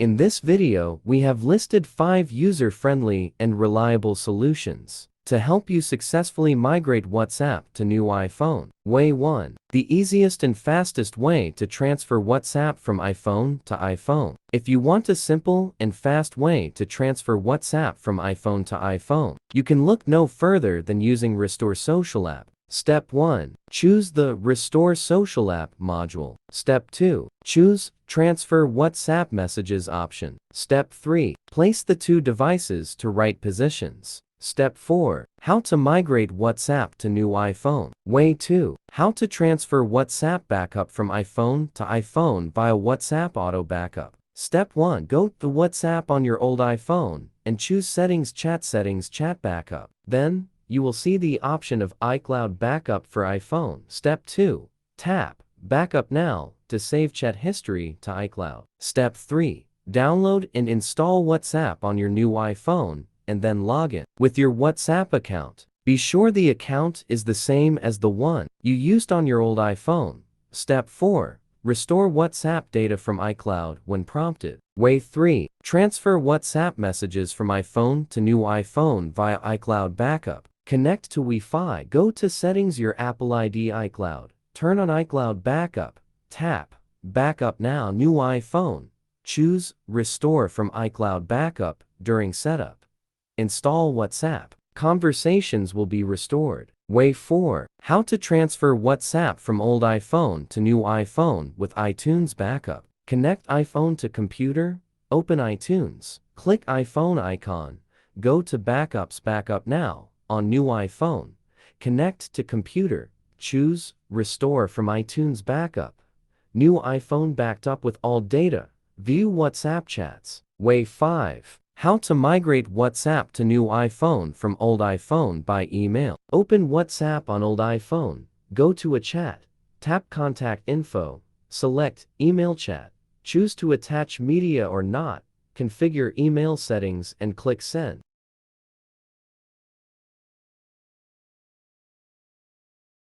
In this video, we have listed 5 user-friendly and reliable solutions to help you successfully migrate WhatsApp to new iPhone. Way 1. The easiest and fastest way to transfer WhatsApp from iPhone to iPhone. If you want a simple and fast way to transfer WhatsApp from iPhone to iPhone, you can look no further than using Restore Social app. Step 1. Choose the Restore Social app module. Step 2. Choose Transfer WhatsApp Messages option. Step 3. Place the 2 devices to right positions. Step 4. How to migrate WhatsApp to new iPhone. Way 2. How to transfer WhatsApp backup from iPhone to iPhone via WhatsApp Auto Backup. Step 1. Go to WhatsApp on your old iPhone and choose Settings Chat Backup. Then, you will see the option of iCloud Backup for iPhone. Step 2. Tap Backup Now to save chat history to iCloud. Step 3. Download and install WhatsApp on your new iPhone and then log in with your WhatsApp account. Be sure the account is the same as the one you used on your old iPhone. Step 4. Restore WhatsApp data from iCloud when prompted. Way 3. Transfer WhatsApp messages from iPhone to new iPhone via iCloud Backup. Connect to Wi-Fi. Go to Settings, your Apple ID iCloud. Turn on iCloud Backup. Tap Backup Now, new iPhone. Choose Restore from iCloud Backup during setup. Install WhatsApp. Conversations will be restored. Way 4. How to transfer WhatsApp from old iPhone to new iPhone with iTunes Backup. Connect iPhone to computer. Open iTunes. Click iPhone icon. Go to Backups. Backup Now on new iPhone. Connect to computer. Choose Restore from iTunes Backup. New iPhone backed up with all data. View WhatsApp chats. Way 5. How to migrate WhatsApp to new iPhone from old iPhone by email. Open WhatsApp on old iPhone. Go to a chat. Tap Contact Info. Select Email Chat. Choose to attach media or not. Configure email settings and click Send.